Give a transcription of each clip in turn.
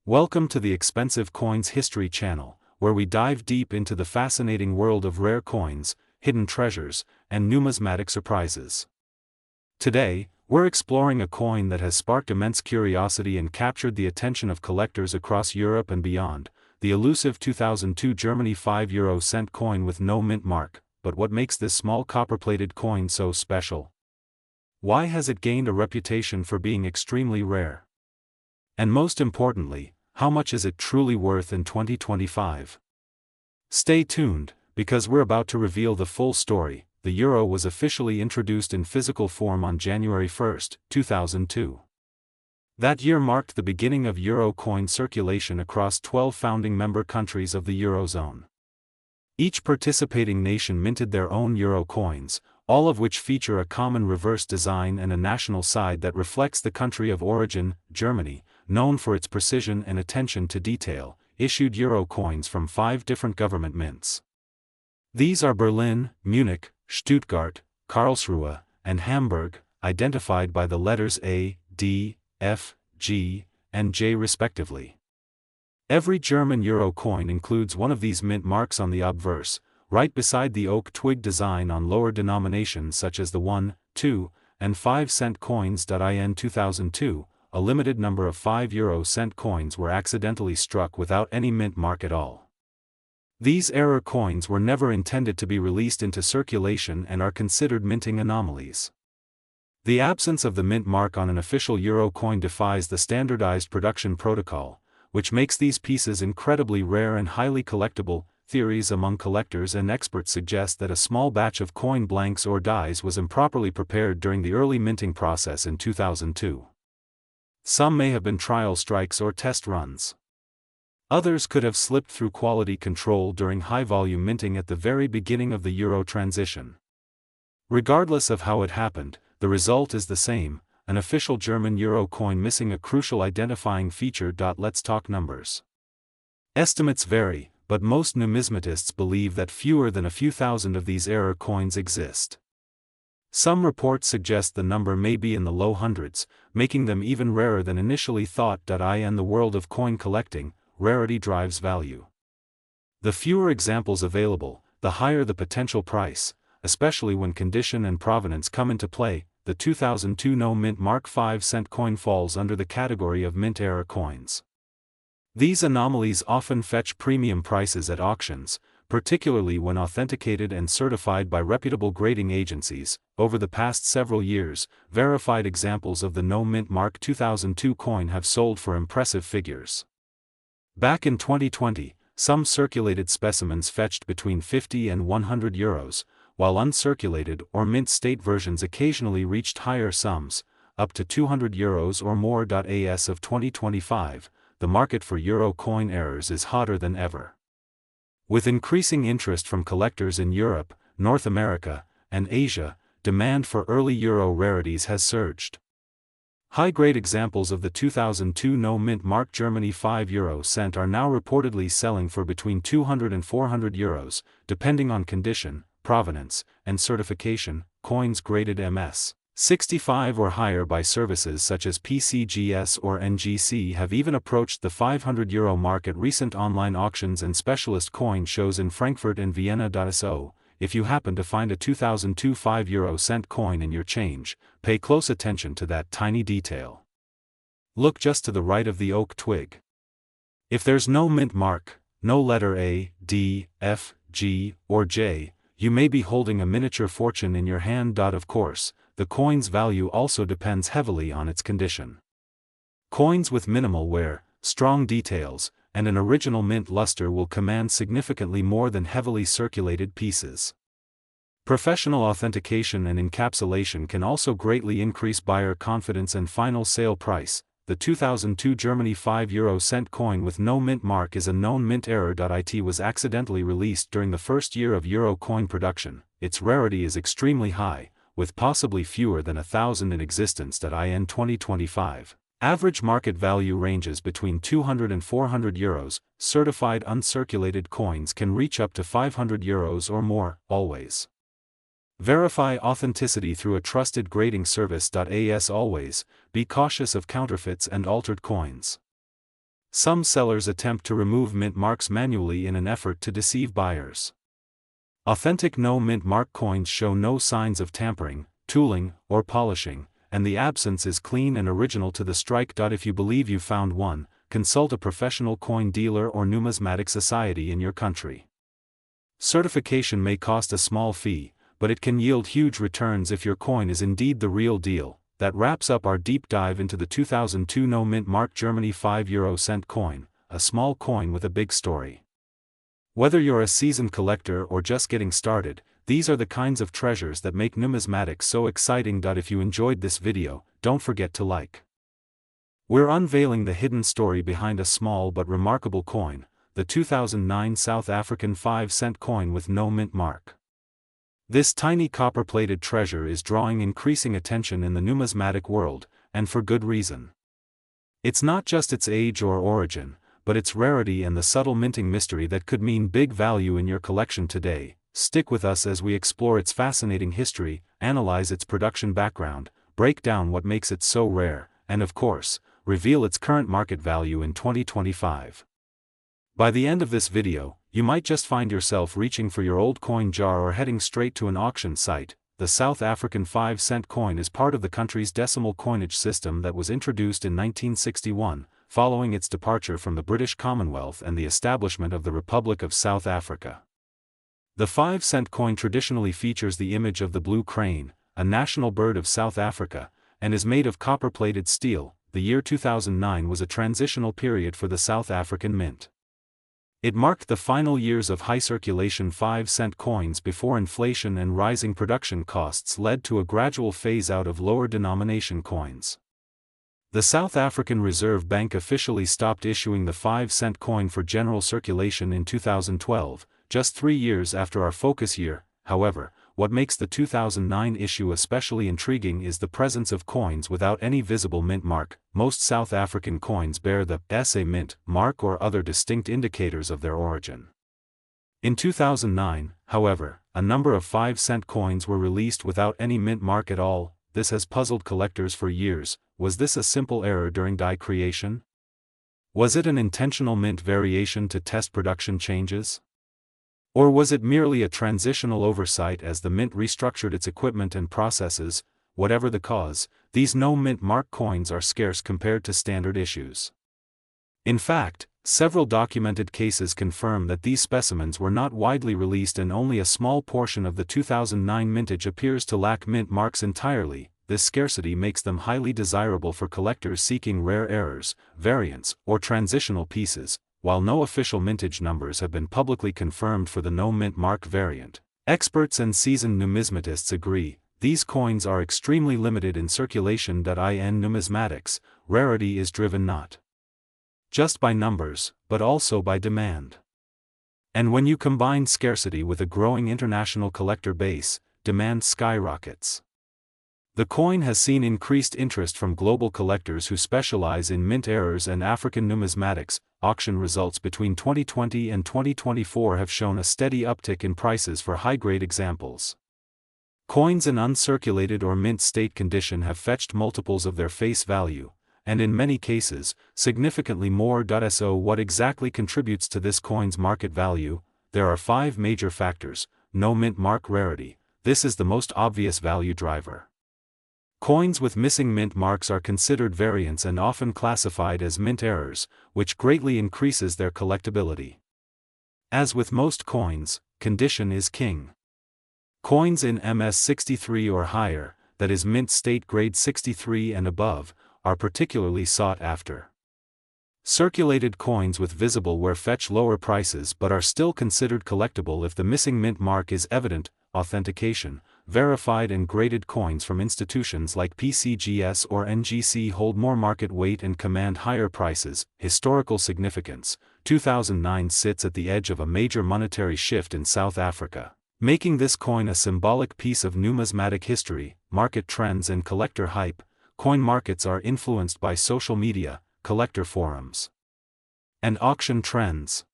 Welcome to the Expensive Coins History channel, where we dive deep into the fascinating world of rare coins, hidden treasures, and numismatic surprises. Today, we're exploring a coin that has sparked immense curiosity and captured the attention of collectors across Europe and beyond, the elusive 2002 Germany €5 coin with no mint mark. But what makes this small copper-plated coin so special? Why has it gained a reputation for being extremely rare? And most importantly, how much is it truly worth in 2025? Stay tuned, because we're about to reveal the full story. The euro was officially introduced in physical form on January 1, 2002. That year marked the beginning of euro coin circulation across 12 founding member countries of the Eurozone. Each participating nation minted their own euro coins, all of which feature a common reverse design and a national side that reflects the country of origin. Germany, known for its precision and attention to detail, issued euro coins from 5 different government mints. These are Berlin, Munich, Stuttgart, Karlsruhe, and Hamburg, identified by the letters A, D, F, G, and J respectively. Every German euro coin includes one of these mint marks on the obverse, right beside the oak twig design on lower denominations such as the 1, 2, and 5-cent coins. In 2002, a limited number of 5-euro-cent coins were accidentally struck without any mint mark at all. These error coins were never intended to be released into circulation and are considered minting anomalies. The absence of the mint mark on an official euro coin defies the standardized production protocol, which makes these pieces incredibly rare and highly collectible. Theories among collectors and experts suggest that a small batch of coin blanks or dies was improperly prepared during the early minting process in 2002. Some may have been trial strikes or test runs. Others could have slipped through quality control during high-volume minting at the very beginning of the euro transition. Regardless of how it happened, the result is the same: an official German euro coin missing a crucial identifying feature. Let's talk numbers. Estimates vary, but most numismatists believe that fewer than a few thousand of these error coins exist. Some reports suggest the number may be in the low hundreds, making them even rarer than initially thought. In the world of coin collecting, rarity drives value. The fewer examples available, the higher the potential price, especially when condition and provenance come into play. The 2002 no mint mark 5-cent coin falls under the category of mint error coins. These anomalies often fetch premium prices at auctions, particularly when authenticated and certified by reputable grading agencies. Over the past several years, verified examples of the no mint mark 2002 coin have sold for impressive figures. Back in 2020, some circulated specimens fetched between 50 and €100, while uncirculated or mint state versions occasionally reached higher sums, up to €200 or more. As of 2025, the market for euro coin errors is hotter than ever. With increasing interest from collectors in Europe, North America, and Asia, demand for early euro rarities has surged. High-grade examples of the 2002 no mint mark Germany €5 are now reportedly selling for between €200 and €400, depending on condition, provenance, and certification. Coins graded MS 65 or higher by services such as PCGS or NGC have even approached the €500 mark at recent online auctions and specialist coin shows in Frankfurt and Vienna. So, if you happen to find a 2002 5-euro-cent coin in your change, pay close attention to that tiny detail. Look just to the right of the oak twig. If there's no mint mark, no letter A, D, F, G, or J, you may be holding a miniature fortune in your hand. Of course, the coin's value also depends heavily on its condition. Coins with minimal wear, strong details, and an original mint luster will command significantly more than heavily circulated pieces. Professional authentication and encapsulation can also greatly increase buyer confidence and final sale price. The 2002 Germany €5 coin with no mint mark is a known mint error. It was accidentally released during the first year of euro coin production. Its rarity is extremely high, with possibly fewer than 1,000 in existence. In 2025, average market value ranges between €200 and €400. Certified uncirculated coins can reach up to €500 or more. Always verify authenticity through a trusted grading service. Always be cautious of counterfeits and altered coins. Some sellers attempt to remove mint marks manually in an effort to deceive buyers. Authentic no-mint mark coins show no signs of tampering, tooling, or polishing, and the absence is clean and original to the strike. If you believe you found one, consult a professional coin dealer or numismatic society in your country. Certification may cost a small fee, but it can yield huge returns if your coin is indeed the real deal. That wraps up our deep dive into the 2002 no-mint mark Germany 5 € coin, a small coin with a big story. Whether you're a seasoned collector or just getting started, these are the kinds of treasures that make numismatics so exciting. If you enjoyed this video, don't forget to like. We're unveiling the hidden story behind a small but remarkable coin, the 2009 South African 5-cent coin with no mint mark. This tiny copper-plated treasure is drawing increasing attention in the numismatic world, and for good reason. It's not just its age or origin, but its rarity and the subtle minting mystery that could mean big value in your collection today. Stick with us as we explore its fascinating history, analyze its production background, break down what makes it so rare, and of course, reveal its current market value in 2025. By the end of this video, you might just find yourself reaching for your old coin jar or heading straight to an auction site. The South African 5-cent coin is part of the country's decimal coinage system that was introduced in 1961, following its departure from the British Commonwealth and the establishment of the Republic of South Africa. The 5-cent coin traditionally features the image of the blue crane, a national bird of South Africa, and is made of copper-plated steel. The year 2009 was a transitional period for the South African mint. It marked the final years of high-circulation 5-cent coins before inflation and rising production costs led to a gradual phase-out of lower-denomination coins. The South African Reserve Bank officially stopped issuing the 5-cent coin for general circulation in 2012, just 3 years after our focus year. However, what makes the 2009 issue especially intriguing is the presence of coins without any visible mint mark. Most South African coins bear the SA mint mark or other distinct indicators of their origin. In 2009, however, a number of 5-cent coins were released without any mint mark at all. This has puzzled collectors for years. Was this a simple error during die creation? Was it an intentional mint variation to test production changes? Or was it merely a transitional oversight as the mint restructured its equipment and processes? Whatever the cause, these no-mint mark coins are scarce compared to standard issues. In fact, several documented cases confirm that these specimens were not widely released and only a small portion of the 2009 mintage appears to lack mint marks entirely. This scarcity makes them highly desirable for collectors seeking rare errors, variants, or transitional pieces. While no official mintage numbers have been publicly confirmed for the no-mint mark variant, experts and seasoned numismatists agree, these coins are extremely limited in circulation. In numismatics, rarity is driven not just by numbers, but also by demand. And when you combine scarcity with a growing international collector base, demand skyrockets. The coin has seen increased interest from global collectors who specialize in mint errors and African numismatics. Auction results between 2020 and 2024 have shown a steady uptick in prices for high-grade examples. Coins in uncirculated or mint state condition have fetched multiples of their face value, and in many cases, significantly more. So what exactly contributes to this coin's market value? There are 5 major factors. No mint mark rarity. This is the most obvious value driver. Coins with missing mint marks are considered variants and often classified as mint errors, which greatly increases their collectability. As with most coins, condition is king. Coins in MS63 or higher, that is mint state grade 63 and above, are particularly sought after. Circulated coins with visible wear fetch lower prices but are still considered collectible if the missing mint mark is evident. Authentication. Verified and graded coins from institutions like PCGS or NGC hold more market weight and command higher prices. Historical significance. 2009 sits at the edge of a major monetary shift in South Africa, making this coin a symbolic piece of numismatic history. Market trends and collector hype. Coin markets are influenced by social media, collector forums, and auction trends.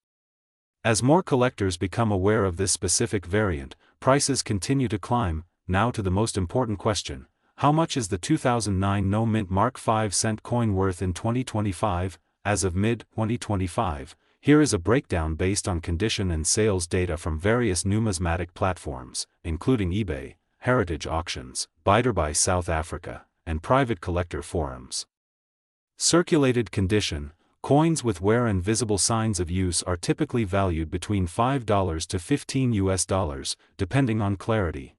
As more collectors become aware of this specific variant, prices continue to climb. Now to the most important question: how much is the 2009 no mint mark 5-cent coin worth in 2025? as of mid-2025. Here is a breakdown based on condition and sales data from various numismatic platforms, including eBay, heritage auctions, Bidderbuy South Africa, and private collector forums. Circulated condition: coins with wear and visible signs of use are typically valued between $5 to $15, depending on clarity.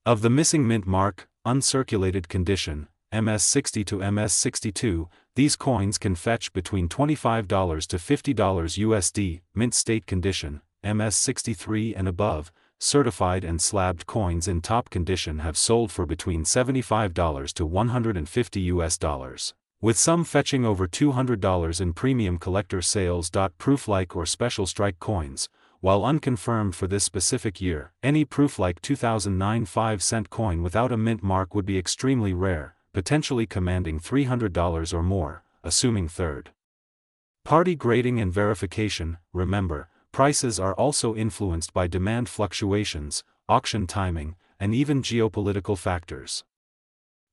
Of the missing mint mark, uncirculated condition, MS60 to MS62, these coins can fetch between $25 to $50 USD, mint state condition, MS63 and above, certified and slabbed coins in top condition have sold for between $75 to $150 with some fetching over $200 in premium collector sales. Proof-like or special strike coins, while unconfirmed for this specific year, any proof-like 2009 5-cent coin without a mint mark would be extremely rare, potentially commanding $300 or more, assuming third-party grading and verification. Remember, prices are also influenced by demand fluctuations, auction timing, and even geopolitical factors.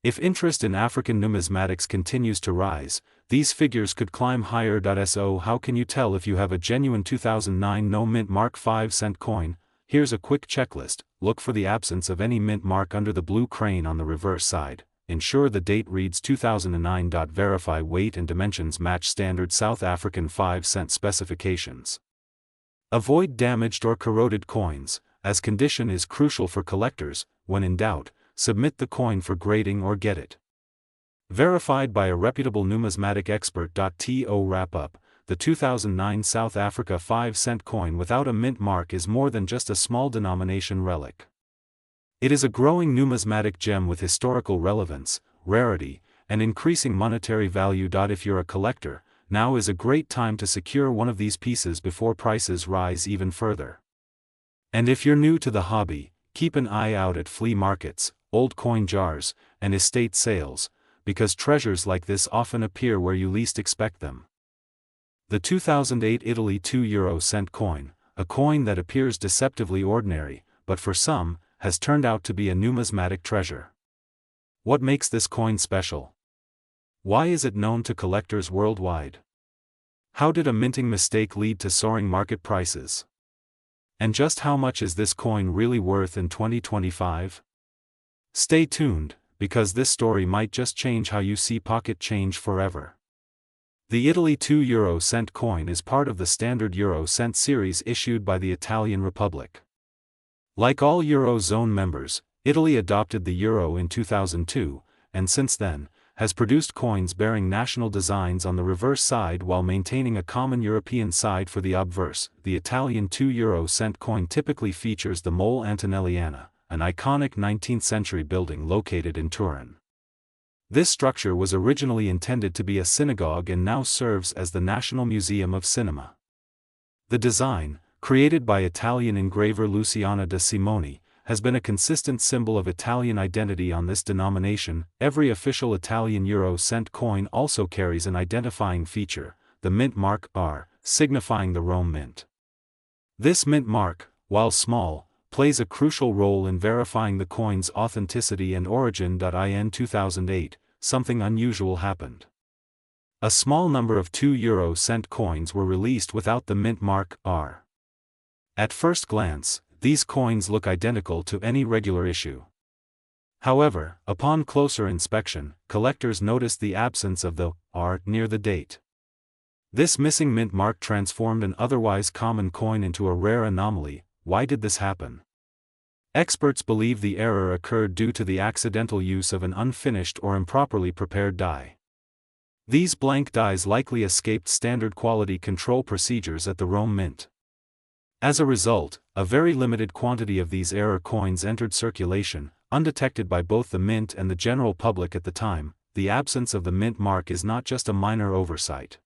If interest in African numismatics continues to rise, these figures could climb higher. So how can you tell if you have a genuine 2009 no mint mark 5-cent coin? Here's a quick checklist. Look for the absence of any mint mark under the blue crane on the reverse side. Ensure the date reads 2009. Verify weight and dimensions match standard South African 5-cent specifications. Avoid damaged or corroded coins, as condition is crucial for collectors. When in doubt, submit the coin for grading or get it verified by a reputable numismatic expert. To wrap up, the 2009 South Africa 5-cent coin without a mint mark is more than just a small denomination relic. It is a growing numismatic gem with historical relevance, rarity, and increasing monetary value. If you're a collector, now is a great time to secure one of these pieces before prices rise even further. And if you're new to the hobby, keep an eye out at flea markets, old coin jars, and estate sales, because treasures like this often appear where you least expect them. The 2008 Italy €2 coin, a coin that appears deceptively ordinary, but for some, has turned out to be a numismatic treasure. What makes this coin special? Why is it known to collectors worldwide? How did a minting mistake lead to soaring market prices? And just how much is this coin really worth in 2025? Stay tuned, because this story might just change how you see pocket change forever. The Italy €2 coin is part of the standard euro cent series issued by the Italian Republic. Like all Eurozone members, Italy adopted the euro in 2002, and since then, has produced coins bearing national designs on the reverse side while maintaining a common European side for the obverse. The Italian €2 coin typically features the Mole Antonelliana, an iconic 19th-century building located in Turin. This structure was originally intended to be a synagogue and now serves as the National Museum of Cinema. The design, created by Italian engraver Luciana da Simone, has been a consistent symbol of Italian identity on this denomination. Every official Italian euro cent coin also carries an identifying feature, the mint mark R, signifying the Rome Mint. This mint mark, while small, plays a crucial role in verifying the coin's authenticity and origin. In 2008, something unusual happened. A small number of €2 coins were released without the mint mark R. At first glance, these coins look identical to any regular issue. However, upon closer inspection, collectors noticed the absence of the R near the date. This missing mint mark transformed an otherwise common coin into a rare anomaly. Why did this happen? Experts believe the error occurred due to the accidental use of an unfinished or improperly prepared die. These blank dies likely escaped standard quality control procedures at the Rome Mint. As a result, a very limited quantity of these error coins entered circulation, undetected by both the mint and the general public at the time. The absence of the mint mark is not just a minor oversight.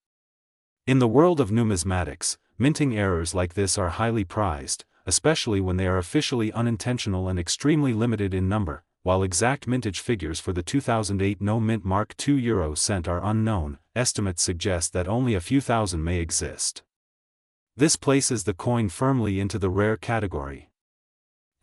In the world of numismatics, minting errors like this are highly prized, especially when they are officially unintentional and extremely limited in number. While exact mintage figures for the 2008 no mint mark €2 are unknown, estimates suggest that only a few thousand may exist. This places the coin firmly into the rare category.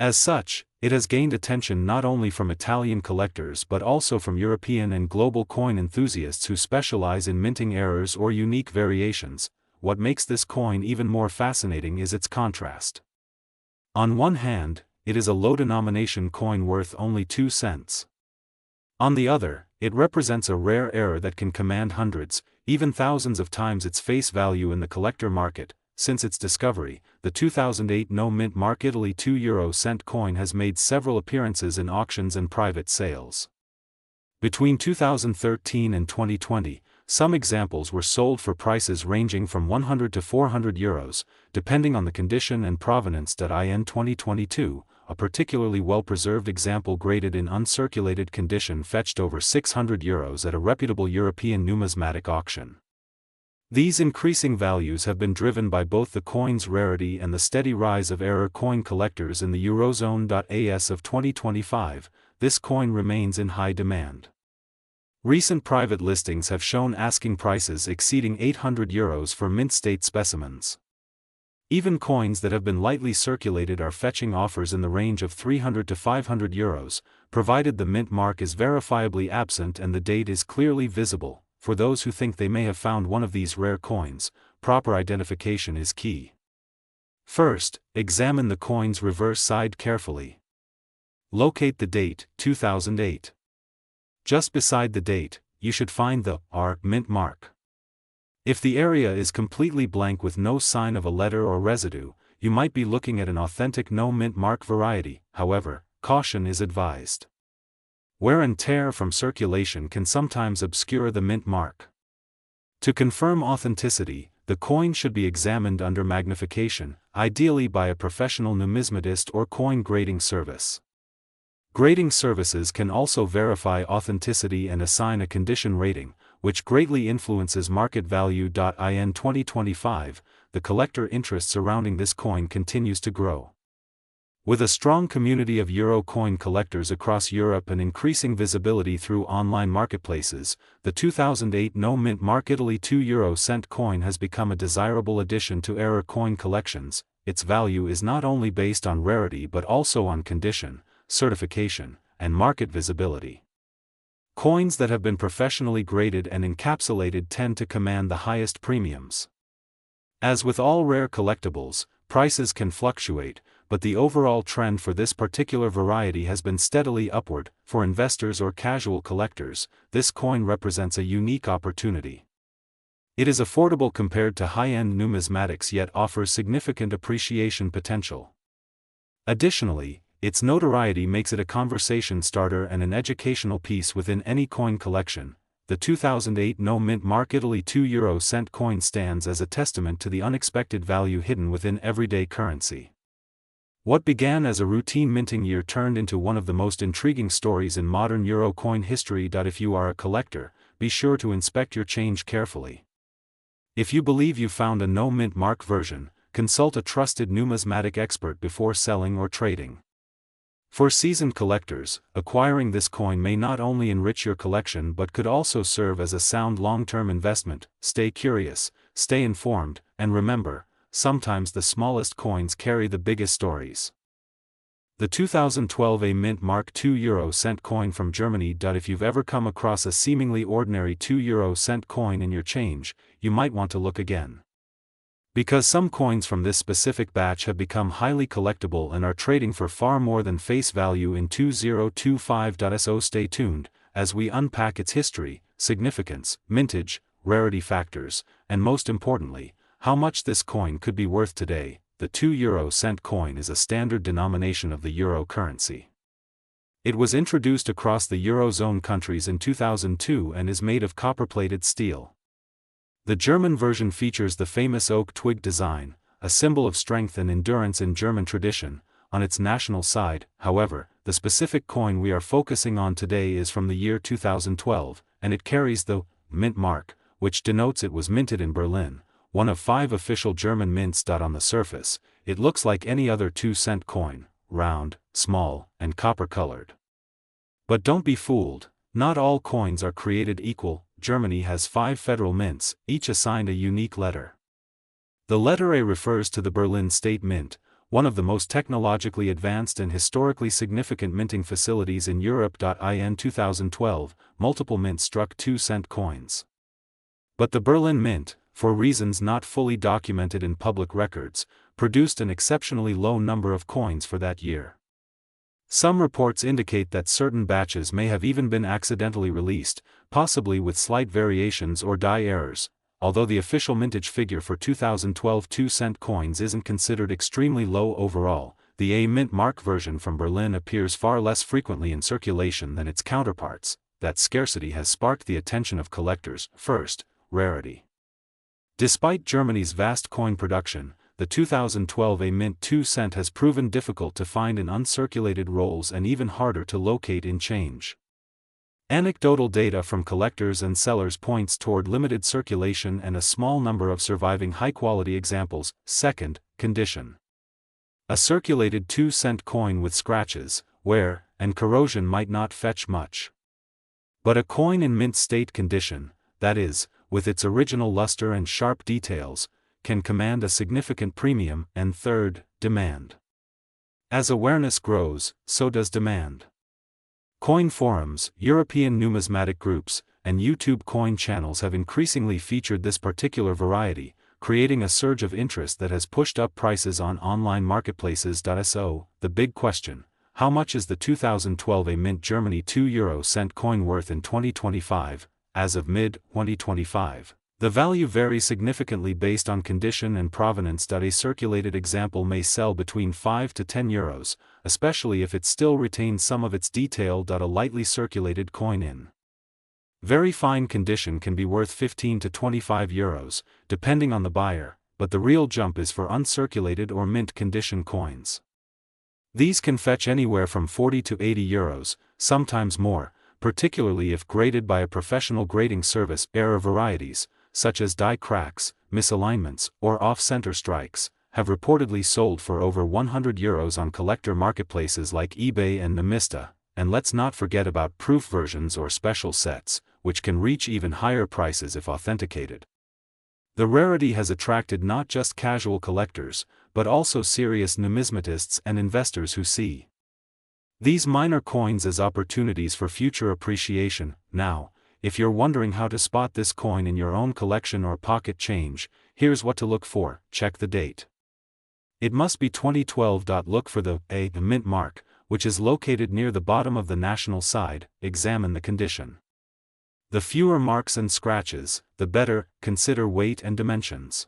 As such, it has gained attention not only from Italian collectors but also from European and global coin enthusiasts who specialize in minting errors or unique variations. What makes this coin even more fascinating is its contrast. On one hand, it is a low-denomination coin worth only 2 cents. On the other, it represents a rare error that can command hundreds, even thousands of times its face value in the collector market. Since its discovery, the 2008 no-mint mark Italy €2 coin has made several appearances in auctions and private sales. Between 2013 and 2020, some examples were sold for prices ranging from €100 to €400, depending on the condition and provenance. In 2022, a particularly well-preserved example graded in uncirculated condition fetched over €600 at a reputable European numismatic auction. These increasing values have been driven by both the coin's rarity and the steady rise of error coin collectors in the Eurozone. As of 2025, this coin remains in high demand. Recent private listings have shown asking prices exceeding €800 for mint-state specimens. Even coins that have been lightly circulated are fetching offers in the range of €300 to €500, provided the mint mark is verifiably absent and the date is clearly visible. For those who think they may have found one of these rare coins, proper identification is key. First, examine the coin's reverse side carefully. Locate the date, 2008. Just beside the date, you should find the R mint mark. If the area is completely blank with no sign of a letter or residue, you might be looking at an authentic no mint mark variety. However, caution is advised. Wear and tear from circulation can sometimes obscure the mint mark. To confirm authenticity, the coin should be examined under magnification, ideally by a professional numismatist or coin grading service. Grading services can also verify authenticity and assign a condition rating, which greatly influences market value. In 2025, the collector interest surrounding this coin continues to grow. With a strong community of Euro coin collectors across Europe and increasing visibility through online marketplaces, the 2008 no-mint mark Italy €2 coin has become a desirable addition to error coin collections. Its value is not only based on rarity but also on condition, certification, and market visibility. Coins that have been professionally graded and encapsulated tend to command the highest premiums. As with all rare collectibles, prices can fluctuate, but the overall trend for this particular variety has been steadily upward. For investors or casual collectors, this coin represents a unique opportunity. It is affordable compared to high-end numismatics yet offers significant appreciation potential. Additionally, its notoriety makes it a conversation starter and an educational piece within any coin collection. The 2008 no-mint mark Italy €2 coin stands as a testament to the unexpected value hidden within everyday currency. What began as a routine minting year turned into one of the most intriguing stories in modern Euro coin history. If you are a collector, be sure to inspect your change carefully. If you believe you found a no-mint mark version, consult a trusted numismatic expert before selling or trading. For seasoned collectors, acquiring this coin may not only enrich your collection but could also serve as a sound long-term investment. Stay curious, stay informed, and remember, sometimes the smallest coins carry the biggest stories. The 2012 A mint mark €2 coin from Germany. If you've ever come across a seemingly ordinary €2 coin in your change, you might want to look again. Because some coins from this specific batch have become highly collectible and are trading for far more than face value in 2025. So stay tuned, as we unpack its history, significance, mintage, rarity factors, and most importantly, how much this coin could be worth today. The €2 coin is a standard denomination of the euro currency. It was introduced across the Eurozone countries in 2002 and is made of copper-plated steel. The German version features the famous oak twig design, a symbol of strength and endurance in German tradition, on its national side. However, the specific coin we are focusing on today is from the year 2012, and it carries the mint mark, which denotes it was minted in Berlin, one of 5 official German mints. On the surface, it looks like any other 2-cent coin, round, small, and copper-colored. But don't be fooled, not all coins are created equal. Germany has 5 federal mints, each assigned a unique letter. The letter A refers to the Berlin State Mint, one of the most technologically advanced and historically significant minting facilities in Europe. In 2012, multiple mints struck 2-cent coins. But the Berlin Mint, for reasons not fully documented in public records, produced an exceptionally low number of coins for that year. Some reports indicate that certain batches may have even been accidentally released, possibly with slight variations or die errors. Although the official mintage figure for 2012 2-cent coins isn't considered extremely low overall, the A-mint mark version from Berlin appears far less frequently in circulation than its counterparts. That scarcity has sparked the attention of collectors. First, rarity. Despite Germany's vast coin production, the 2012 A-mint 2-cent has proven difficult to find in uncirculated rolls and even harder to locate in change. Anecdotal data from collectors and sellers points toward limited circulation and a small number of surviving high-quality examples. Second, condition. A circulated 2-cent coin with scratches, wear, and corrosion might not fetch much. But a coin in mint state condition, that is, with its original luster and sharp details, can command a significant premium. And third, demand. As awareness grows, so does demand. Coin forums, European numismatic groups, and YouTube coin channels have increasingly featured this particular variety, creating a surge of interest that has pushed up prices on online marketplaces. So, the big question: how much is the 2012 A-mint Germany €2 coin worth in 2025, as of mid-2025? The value varies significantly based on condition and provenance. A circulated example may sell between €5 to €10, especially if it still retains some of its detail. A lightly circulated coin in very fine condition can be worth €15 to €25, depending on the buyer, but the real jump is for uncirculated or mint condition coins. These can fetch anywhere from €40 to €80, sometimes more, particularly if graded by a professional grading service. Error varieties, such as die cracks, misalignments, or off-center strikes, have reportedly sold for over €100 on collector marketplaces like eBay and Nemista. And let's not forget about proof versions or special sets, which can reach even higher prices if authenticated. The rarity has attracted not just casual collectors, but also serious numismatists and investors who see these minor coins as opportunities for future appreciation. Now, if you're wondering how to spot this coin in your own collection or pocket change, here's what to look for. Check the date. It must be 2012. Look for the A-mint mark, which is located near the bottom of the national side. Examine the condition. The fewer marks and scratches, the better. Consider weight and dimensions.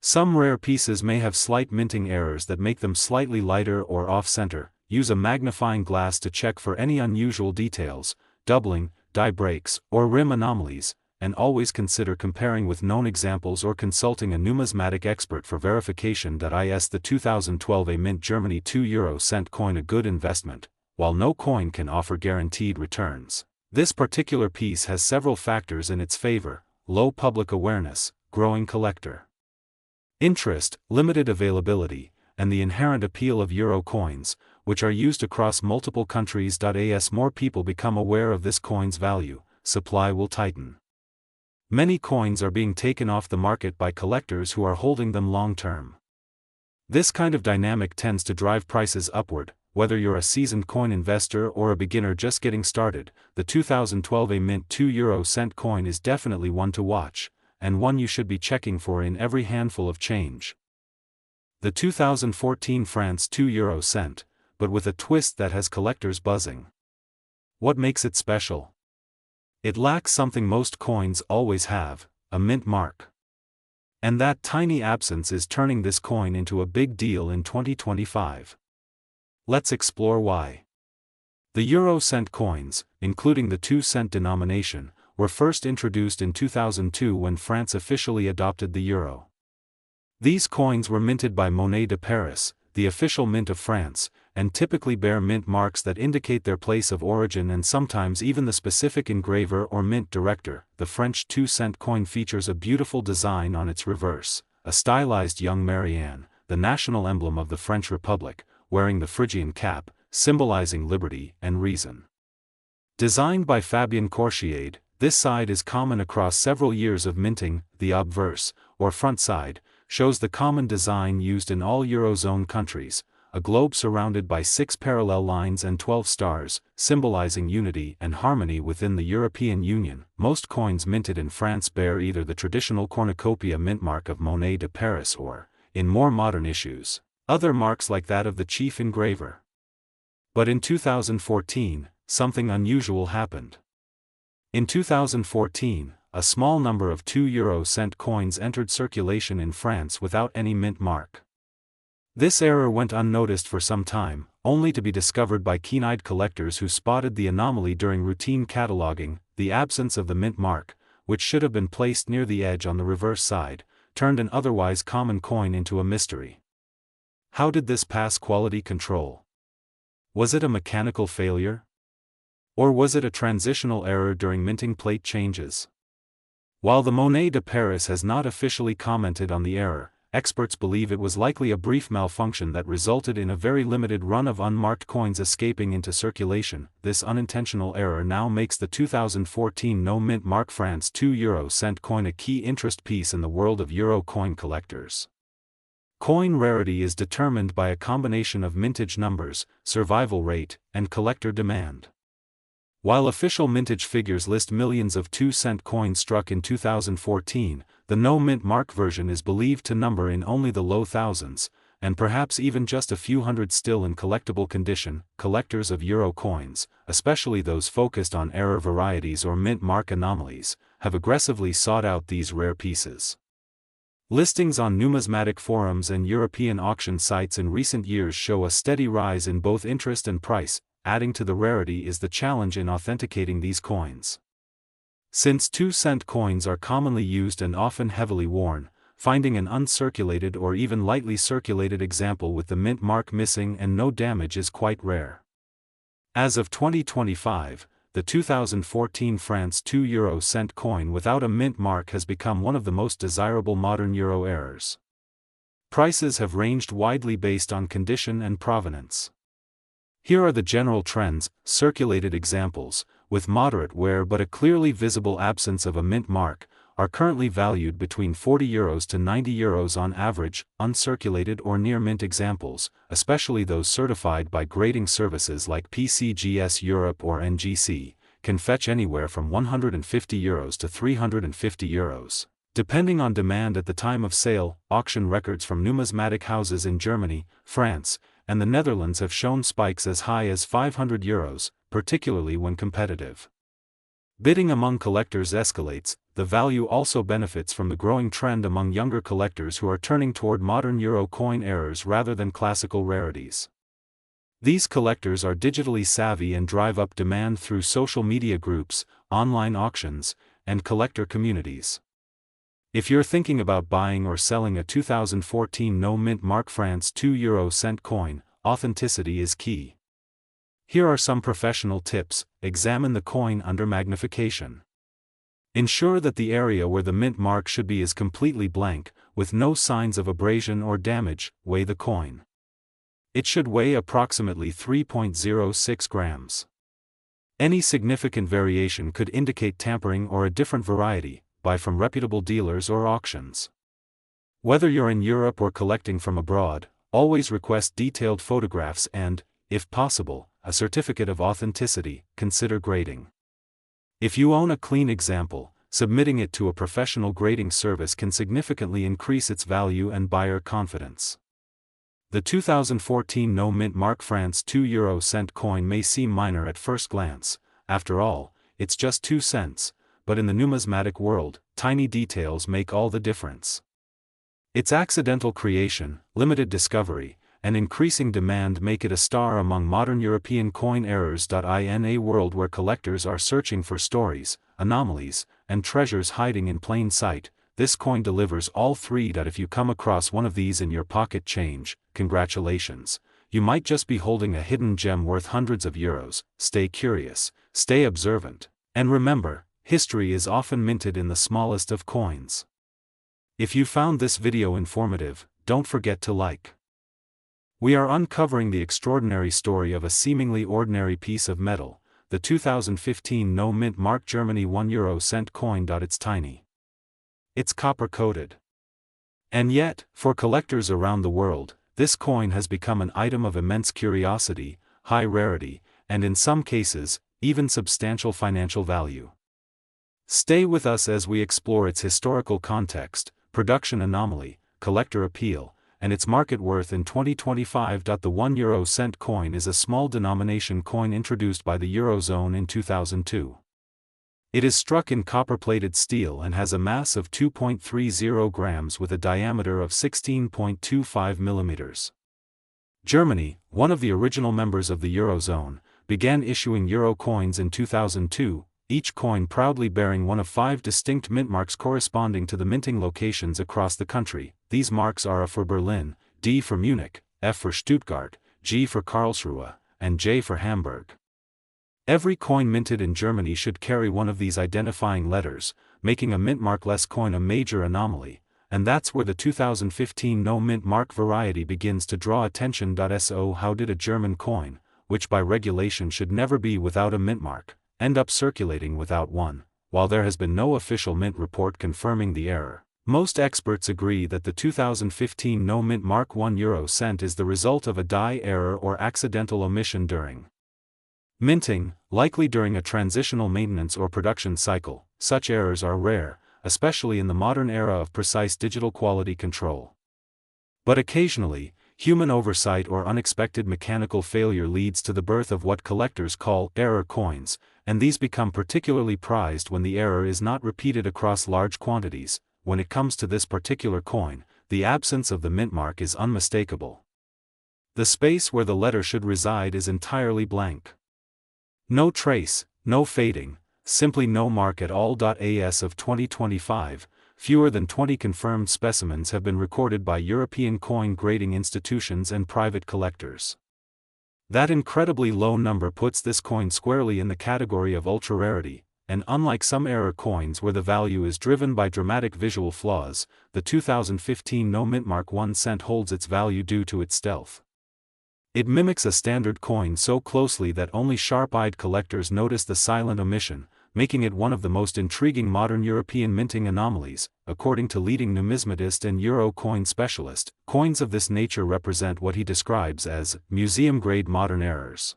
Some rare pieces may have slight minting errors that make them slightly lighter or off-center. Use a magnifying glass to check for any unusual details, doubling, die breaks, or rim anomalies, and always consider comparing with known examples or consulting a numismatic expert for verification. Is the 2012 A-mint Germany €2 coin a good investment? While no coin can offer guaranteed returns, this particular piece has several factors in its favor: low public awareness, growing collector interest, limited availability, and the inherent appeal of euro coins, which are used across multiple countries. As more people become aware of this coin's value, supply will tighten. Many coins are being taken off the market by collectors who are holding them long-term. This kind of dynamic tends to drive prices upward. Whether you're a seasoned coin investor or a beginner just getting started, the 2012 A-mint €2 coin is definitely one to watch, and one you should be checking for in every handful of change. The 2014 France €2, but with a twist that has collectors buzzing. What makes it special? It lacks something most coins always have: a mint mark. And that tiny absence is turning this coin into a big deal in 2025. Let's explore why. The euro-cent coins, including the 2-cent denomination, were first introduced in 2002 when France officially adopted the euro. These coins were minted by Monnaie de Paris, the official mint of France, and typically bear mint marks that indicate their place of origin and sometimes even the specific engraver or mint director. The French 2-cent coin features a beautiful design on its reverse, a stylized young Marianne, the national emblem of the French Republic, wearing the Phrygian cap, symbolizing liberty and reason. Designed by Fabien Courchiade, this side is common across several years of minting. The obverse, or front side, shows the common design used in all Eurozone countries, a globe surrounded by 6 parallel lines and 12 stars, symbolizing unity and harmony within the European Union. Most coins minted in France bear either the traditional cornucopia mint mark of Monnaie de Paris or, in more modern issues, other marks like that of the chief engraver. But in 2014, something unusual happened. In 2014, a small number of 2-euro-cent coins entered circulation in France without any mint mark. This error went unnoticed for some time, only to be discovered by keen-eyed collectors who spotted the anomaly during routine cataloging. The absence of the mint mark, which should have been placed near the edge on the reverse side, turned an otherwise common coin into a mystery. How did this pass quality control? Was it a mechanical failure? Or was it a transitional error during minting plate changes? While the Monnaie de Paris has not officially commented on the error, experts believe it was likely a brief malfunction that resulted in a very limited run of unmarked coins escaping into circulation. This unintentional error now makes the 2014 no-mint mark France 2-euro-cent coin a key interest piece in the world of euro coin collectors. Coin rarity is determined by a combination of mintage numbers, survival rate, and collector demand. While official mintage figures list millions of 2-cent coins struck in 2014, the no-mint mark version is believed to number in only the low thousands, and perhaps even just a few hundred still in collectible condition. Collectors of euro coins, especially those focused on error varieties or mint mark anomalies, have aggressively sought out these rare pieces. Listings on numismatic forums and European auction sites in recent years show a steady rise in both interest and price. Adding to the rarity is the challenge in authenticating these coins. Since 2-cent coins are commonly used and often heavily worn, finding an uncirculated or even lightly circulated example with the mint mark missing and no damage is quite rare. As of 2025, the 2014 France 2-euro-cent coin without a mint mark has become one of the most desirable modern euro errors. Prices have ranged widely based on condition and provenance. Here are the general trends. Circulated examples, with moderate wear but a clearly visible absence of a mint mark, are currently valued between €40 to €90 on average. Uncirculated or near-mint examples, especially those certified by grading services like PCGS Europe or NGC, can fetch anywhere from €150 to €350. Depending on demand at the time of sale. Auction records from numismatic houses in Germany, France, and the Netherlands have shown spikes as high as €500, particularly when competitive. Bidding among collectors escalates. The value also benefits from the growing trend among younger collectors who are turning toward modern euro coin errors rather than classical rarities. These collectors are digitally savvy and drive up demand through social media groups, online auctions, and collector communities. If you're thinking about buying or selling a 2014 no-mint mark France 2-euro-cent coin, authenticity is key. Here are some professional tips. Examine the coin under magnification. Ensure that the area where the mint mark should be is completely blank, with no signs of abrasion or damage. Weigh the coin. It should weigh approximately 3.06 grams. Any significant variation could indicate tampering or a different variety. Buy from reputable dealers or auctions. Whether you're in Europe or collecting from abroad, always request detailed photographs and, if possible, a certificate of authenticity. Consider grading. If you own a clean example, submitting it to a professional grading service can significantly increase its value and buyer confidence. The 2014 no-mint mark France 2-euro-cent coin may seem minor at first glance. After all, it's just 2 cents. But in the numismatic world, tiny details make all the difference. Its accidental creation, limited discovery, and increasing demand make it a star among modern European coin errors. In a world where collectors are searching for stories, anomalies, and treasures hiding in plain sight, this coin delivers all three. If you come across one of these in your pocket change, congratulations, you might just be holding a hidden gem worth hundreds of euros. Stay curious, stay observant, and remember, history is often minted in the smallest of coins. If you found this video informative, don't forget to like. We are uncovering the extraordinary story of a seemingly ordinary piece of metal, the 2015 no-mint mark Germany 1-euro-cent coin. It's tiny. It's copper-coated. And yet, for collectors around the world, this coin has become an item of immense curiosity, high rarity, and in some cases, even substantial financial value. Stay with us as we explore its historical context, production anomaly, collector appeal, and its market worth in 2025. The €1 coin is a small denomination coin introduced by the Eurozone in 2002. It is struck in copper-plated steel and has a mass of 2.30 grams with a diameter of 16.25 millimeters. Germany, one of the original members of the Eurozone, began issuing euro coins in 2002, each coin proudly bearing one of 5 distinct mint marks corresponding to the minting locations across the country. These marks are A for Berlin, D for Munich, F for Stuttgart, G for Karlsruhe, and J for Hamburg. Every coin minted in Germany should carry one of these identifying letters, making a mint markless coin a major anomaly, and that's where the 2015 no mint mark variety begins to draw attention. So how did a German coin, which by regulation should never be without a mint mark, end up circulating without one, while there has been no official mint report confirming the error? Most experts agree that the 2015 no mint mark €1 is the result of a die error or accidental omission during minting, likely during a transitional maintenance or production cycle. Such errors are rare, especially in the modern era of precise digital quality control. But occasionally, human oversight or unexpected mechanical failure leads to the birth of what collectors call error coins, and these become particularly prized when the error is not repeated across large quantities. When it comes to this particular coin, the absence of the mint mark is unmistakable. The space where the letter should reside is entirely blank. No trace, no fading, simply no mark at all. As of 2025, fewer than 20 confirmed specimens have been recorded by European coin grading institutions and private collectors. That incredibly low number puts this coin squarely in the category of ultra-rarity, and unlike some error coins where the value is driven by dramatic visual flaws, the 2015 no mint mark 1 cent holds its value due to its stealth. It mimics a standard coin so closely that only sharp-eyed collectors notice the silent omission, making it one of the most intriguing modern European minting anomalies. According to leading numismatist and euro coin specialist, coins of this nature represent what he describes as museum-grade modern errors.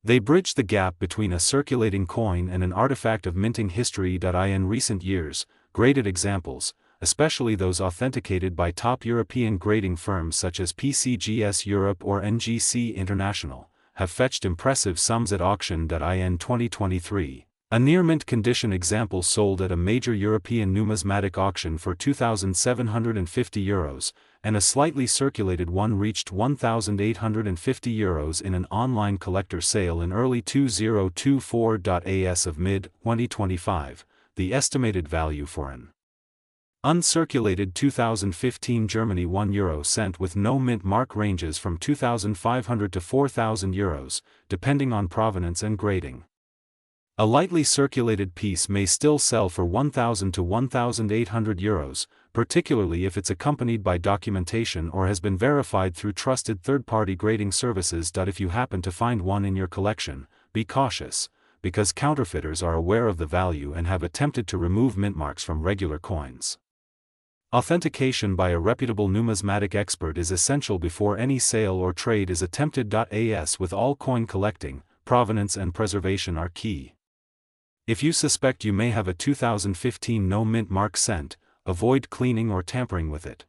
They bridge the gap between a circulating coin and an artifact of minting history. In recent years, graded examples, especially those authenticated by top European grading firms such as PCGS Europe or NGC International, have fetched impressive sums at auction. In 2023, a near-mint condition example sold at a major European numismatic auction for €2,750, and a slightly circulated one reached €1,850 in an online collector sale in early 2024. As of mid-2025, the estimated value for an uncirculated 2015 Germany €1 with no mint mark ranges from €2,500 to €4,000, depending on provenance and grading. A lightly circulated piece may still sell for €1,000 to €1,800, particularly if it's accompanied by documentation or has been verified through trusted third-party grading services. If you happen to find one in your collection, be cautious, because counterfeiters are aware of the value and have attempted to remove mint marks from regular coins. Authentication by a reputable numismatic expert is essential before any sale or trade is attempted. As with all coin collecting, provenance and preservation are key. If you suspect you may have a 2015 no mint mark cent, avoid cleaning or tampering with it.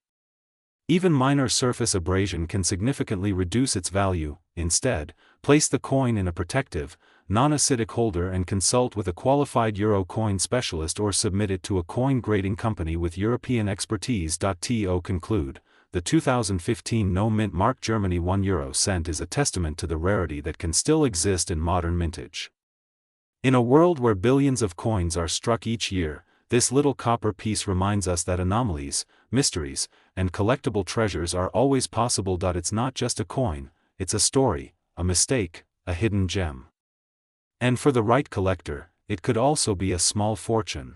Even minor surface abrasion can significantly reduce its value. Instead, place the coin in a protective, non-acidic holder and consult with a qualified euro coin specialist or submit it to a coin grading company with European expertise. To conclude, the 2015 no mint mark Germany €1 is a testament to the rarity that can still exist in modern mintage. In a world where billions of coins are struck each year, this little copper piece reminds us that anomalies, mysteries, and collectible treasures are always possible. It's not just a coin, it's a story, a mistake, a hidden gem. And for the right collector, it could also be a small fortune.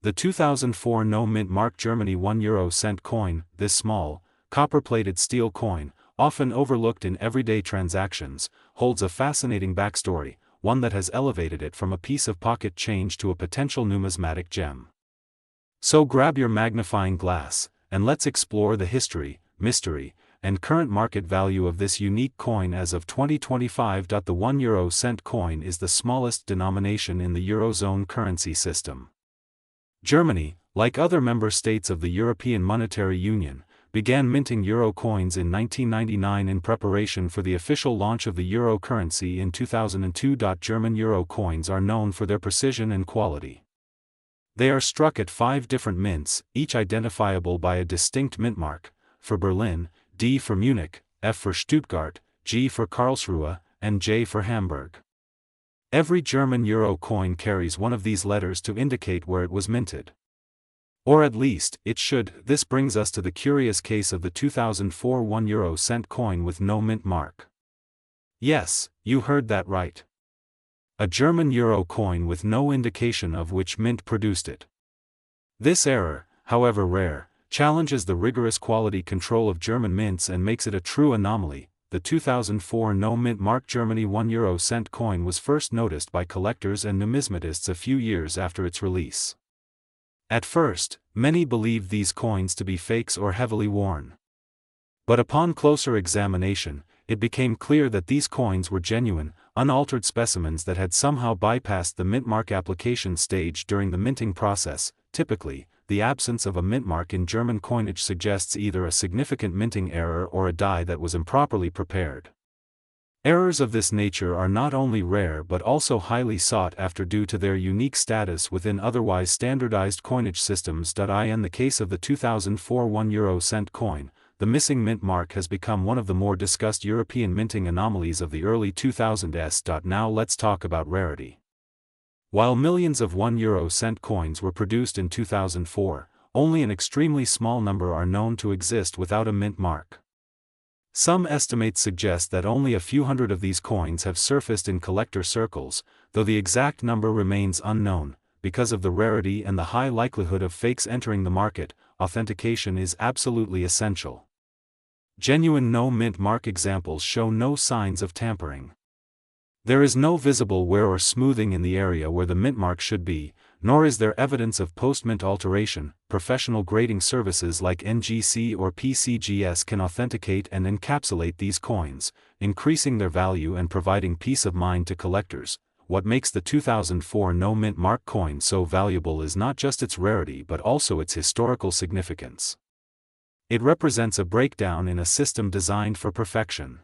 The 2004 no mint mark Germany €1 coin, this small, copper-plated steel coin, often overlooked in everyday transactions, holds a fascinating backstory, one that has elevated it from a piece of pocket change to a potential numismatic gem. So grab your magnifying glass, and let's explore the history, mystery, and current market value of this unique coin as of 2025. The €1 coin is the smallest denomination in the Eurozone currency system. Germany, like other member states of the European Monetary Union, began minting euro coins in 1999 in preparation for the official launch of the euro currency in 2002. German euro coins are known for their precision and quality. They are struck at 5 different mints, each identifiable by a distinct mint mark: for Berlin, D for Munich, F for Stuttgart, G for Karlsruhe, and J for Hamburg. Every German euro coin carries one of these letters to indicate where it was minted. Or at least, it should. This brings us to the curious case of the 2004 €1 coin with no mint mark. Yes, you heard that right. A German euro coin with no indication of which mint produced it. This error, however rare, challenges the rigorous quality control of German mints and makes it a true anomaly. The 2004 no mint mark Germany €1 coin was first noticed by collectors and numismatists a few years after its release. At first, many believed these coins to be fakes or heavily worn. But upon closer examination, it became clear that these coins were genuine, unaltered specimens that had somehow bypassed the mint mark application stage during the minting process. Typically, the absence of a mint mark in German coinage suggests either a significant minting error or a die that was improperly prepared. Errors of this nature are not only rare but also highly sought after due to their unique status within otherwise standardized coinage systems. In the case of the 2004 €1 coin, the missing mint mark has become one of the more discussed European minting anomalies of the early 2000s. Now let's talk about rarity. While millions of €1 coins were produced in 2004, only an extremely small number are known to exist without a mint mark. Some estimates suggest that only a few hundred of these coins have surfaced in collector circles, though the exact number remains unknown. Because of the rarity and the high likelihood of fakes entering the market, authentication is absolutely essential. Genuine no mint mark examples show no signs of tampering. There is no visible wear or smoothing in the area where the mint mark should be, nor is there evidence of post-mint alteration. Professional grading services like NGC or PCGS can authenticate and encapsulate these coins, increasing their value and providing peace of mind to collectors. What makes the 2004 no mint mark coin so valuable is not just its rarity but also its historical significance. It represents a breakdown in a system designed for perfection.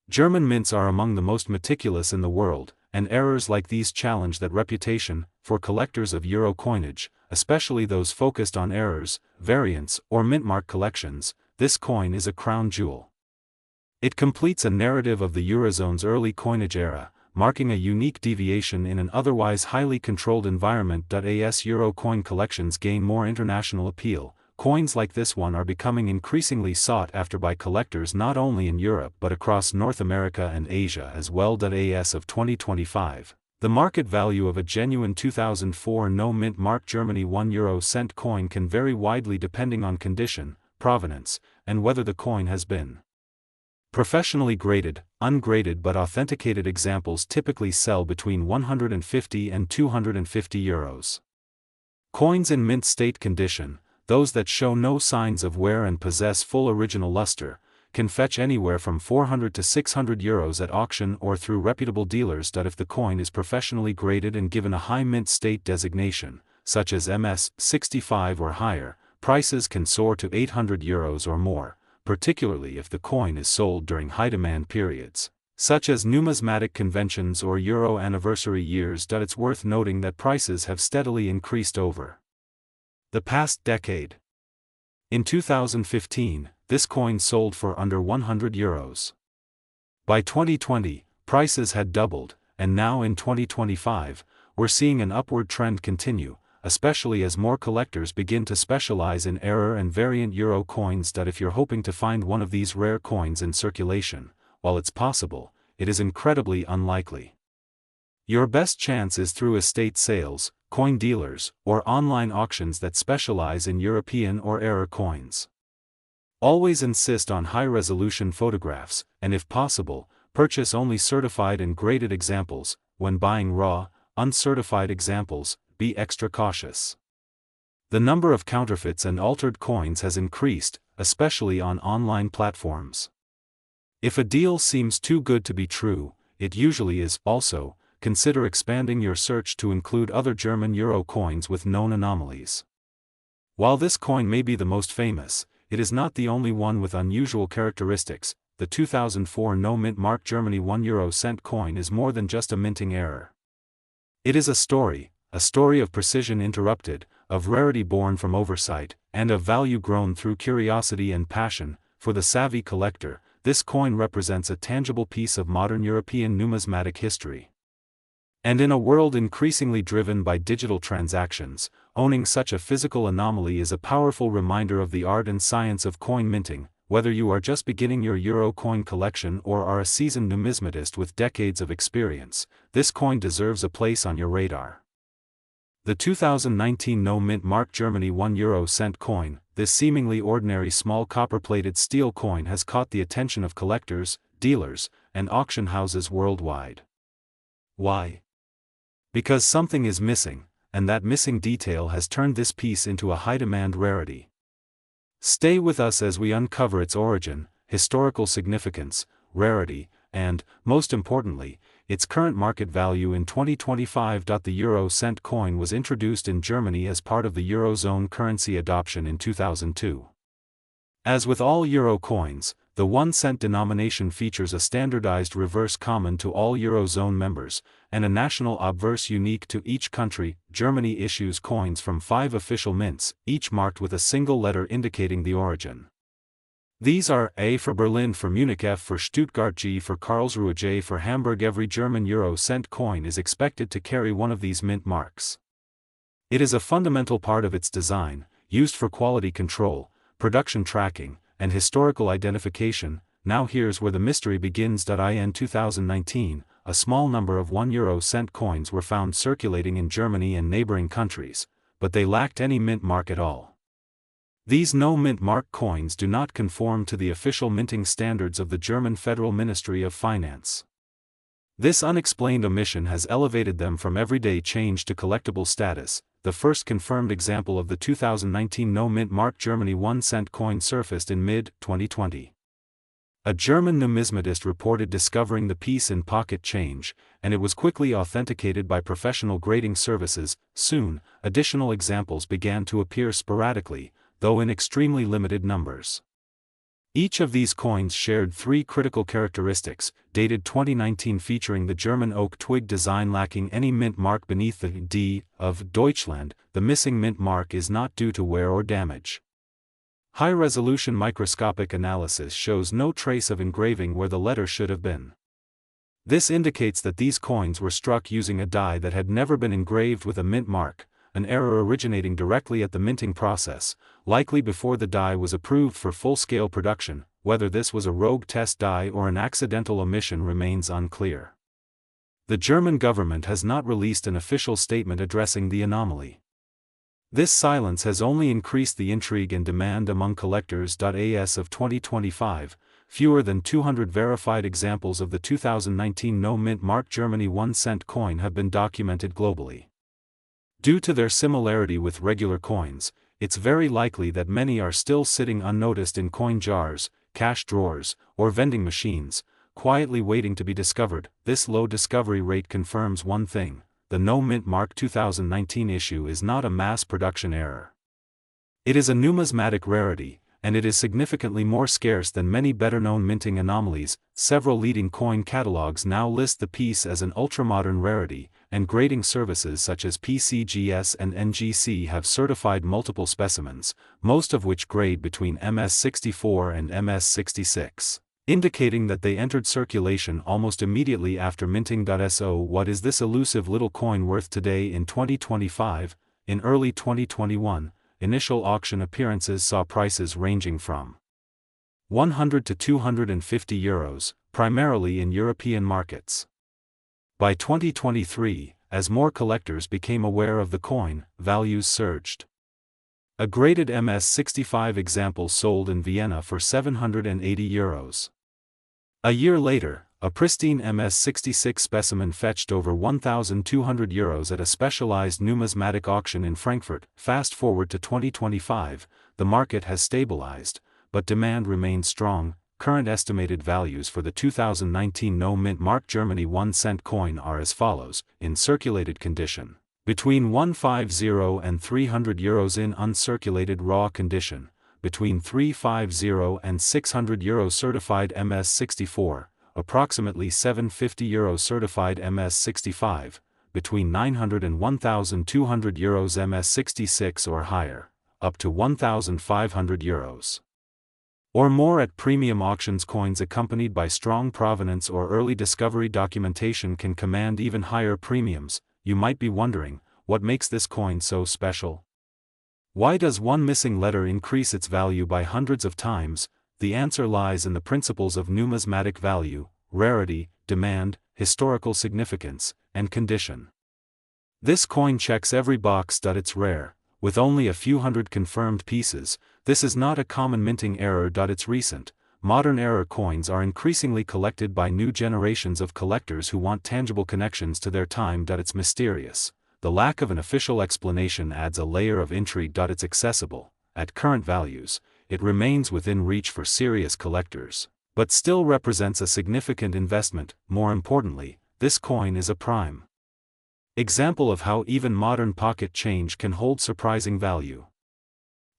German mints are among the most meticulous in the world, and errors like these challenge that reputation. For collectors of euro coinage, especially those focused on errors, variants, or mint mark collections, this coin is a crown jewel. It completes a narrative of the Eurozone's early coinage era, marking a unique deviation in an otherwise highly controlled environment. As euro coin collections gain more international appeal, coins like this one are becoming increasingly sought after by collectors not only in Europe but across North America and Asia as well. As of 2025, the market value of a genuine 2004 no mint mark Germany €1 coin can vary widely depending on condition, provenance, and whether the coin has been professionally graded. Ungraded but authenticated examples typically sell between €150 and €250. Coins in mint state condition, those that show no signs of wear and possess full original luster, can fetch anywhere from €400 to €600 at auction or through reputable dealers. If the coin is professionally graded and given a high mint state designation, such as MS65 or higher, prices can soar to €800 or more, particularly if the coin is sold during high demand periods, such as numismatic conventions or Euro anniversary years. It's worth noting that prices have steadily increased over the past decade. In 2015, this coin sold for under €100. By 2020, prices had doubled, and now in 2025, we're seeing an upward trend continue, especially as more collectors begin to specialize in error and variant euro coins. If you're hoping to find one of these rare coins in circulation, while it's possible, it is incredibly unlikely. Your best chance is through estate sales, coin dealers, or online auctions that specialize in European or error coins. Always insist on high-resolution photographs, and if possible, purchase only certified and graded examples. When buying raw, uncertified examples, be extra cautious. The number of counterfeits and altered coins has increased, especially on online platforms. If a deal seems too good to be true, it usually is. Also, consider expanding your search to include other German euro coins with known anomalies. While this coin may be the most famous, it is not the only one with unusual characteristics. The 2004 no-mint mark Germany €1 coin is more than just a minting error. It is a story of precision interrupted, of rarity born from oversight, and of value grown through curiosity and passion. For the savvy collector, this coin represents a tangible piece of modern European numismatic history. And in a world increasingly driven by digital transactions, owning such a physical anomaly is a powerful reminder of the art and science of coin minting. Whether you are just beginning your euro coin collection or are a seasoned numismatist with decades of experience, this coin deserves a place on your radar. The 2019 no-mint mark Germany €1 coin, this seemingly ordinary small copper-plated steel coin has caught the attention of collectors, dealers, and auction houses worldwide. Why? Because something is missing, and that missing detail has turned this piece into a high-demand rarity. Stay with us as we uncover its origin, historical significance, rarity, and, most importantly, its current market value in 2025. The euro-cent coin was introduced in Germany as part of the Eurozone currency adoption in 2002. As with all euro coins, the 1-cent denomination features a standardized reverse common to all Eurozone members, and a national obverse unique to each country. Germany issues coins from 5 official mints, each marked with a single letter indicating the origin. These are A for Berlin, for Munich, F for Stuttgart, G for Karlsruhe, J for Hamburg. Every German euro-cent coin is expected to carry one of these mint marks. It is a fundamental part of its design, used for quality control, production tracking, and historical identification. Now here's where the mystery begins. In 2019, a small number of €1 coins were found circulating in Germany and neighboring countries, but they lacked any mint mark at all. These no-mint mark coins do not conform to the official minting standards of the German Federal Ministry of Finance. This unexplained omission has elevated them from everyday change to collectible status. The first confirmed example of the 2019 no-mint mark Germany 1-cent coin surfaced in mid-2020. A German numismatist reported discovering the piece in pocket change, and it was quickly authenticated by professional grading services. Soon, additional examples began to appear sporadically, though in extremely limited numbers. Each of these coins shared 3 critical characteristics: dated 2019, featuring the German oak twig design lacking any mint mark beneath the D of Deutschland. The missing mint mark is not due to wear or damage. High-resolution microscopic analysis shows no trace of engraving where the letter should have been. This indicates that these coins were struck using a die that had never been engraved with a mint mark, an error originating directly at the minting process, likely before the die was approved for full-scale production. Whether this was a rogue test die or an accidental omission remains unclear. The German government has not released an official statement addressing the anomaly. This silence has only increased the intrigue and demand among collectors. As of 2025, fewer than 200 verified examples of the 2019 no-mint mark Germany 1-cent coin have been documented globally. Due to their similarity with regular coins, it's very likely that many are still sitting unnoticed in coin jars, cash drawers, or vending machines, quietly waiting to be discovered. This low discovery rate confirms one thing: the no-mint mark 2019 issue is not a mass production error. It is a numismatic rarity, and it is significantly more scarce than many better-known minting anomalies. Several leading coin catalogs now list the piece as an ultramodern rarity, and grading services such as PCGS and NGC have certified multiple specimens, most of which grade between MS64 and MS66, indicating that they entered circulation almost immediately after minting. So what is this elusive little coin worth today in 2025? In early 2021, initial auction appearances saw prices ranging from €100 to €250, primarily in European markets. By 2023, as more collectors became aware of the coin, values surged. A graded MS65 example sold in Vienna for €780. A year later, A pristine MS-66 specimen fetched over €1,200 at a specialized numismatic auction in Frankfurt. Fast forward to 2025, the market has stabilized, but demand remains strong. Current estimated values for the 2019 no-mint mark Germany 1-cent coin are as follows: in circulated condition, between €150 and €300; in uncirculated raw condition, between €350 and €600; certified MS-64, approximately €750; certified MS-65, between €900 and €1,200; MS-66 or higher, up to €1,500 or more at premium auctions. Coins accompanied by strong provenance or early discovery documentation can command even higher premiums. You might be wondering, what makes this coin so special? Why does one missing letter increase its value by hundreds of times? The answer lies in the principles of numismatic value: rarity, demand, historical significance, and condition. This coin checks every box. It's rare, with only a few hundred confirmed pieces. This is not a common minting error. It's recent, modern era coins are increasingly collected by new generations of collectors who want tangible connections to their time. It's mysterious. The lack of an official explanation adds a layer of intrigue. It's accessible. At current values, it remains within reach for serious collectors, but still represents a significant investment. More importantly, this coin is a prime example of how even modern pocket change can hold surprising value.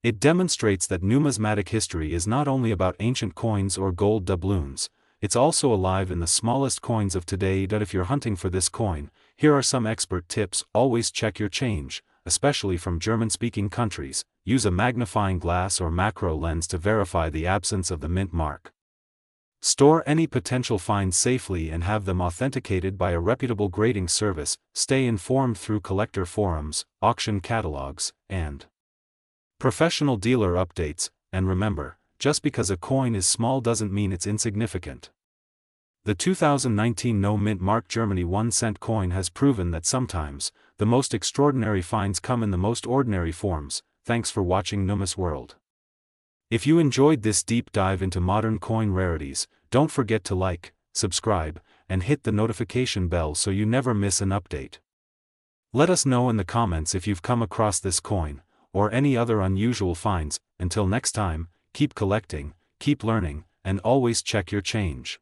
It demonstrates that numismatic history is not only about ancient coins or gold doubloons, it's also alive in the smallest coins of today. If you're hunting for this coin, here are some expert tips. Always check your change, especially from German-speaking countries. Use a magnifying glass or macro lens to verify the absence of the mint mark. Store any potential finds safely and have them authenticated by a reputable grading service. Stay informed through collector forums, auction catalogs, and professional dealer updates. And remember, just because a coin is small doesn't mean it's insignificant. The 2019 no-mint mark Germany 1-cent coin has proven that sometimes, the most extraordinary finds come in the most ordinary forms. Thanks for watching Numis World. If you enjoyed this deep dive into modern coin rarities, don't forget to like, subscribe, and hit the notification bell so you never miss an update. Let us know in the comments if you've come across this coin, or any other unusual finds. Until next time, keep collecting, keep learning, and always check your change.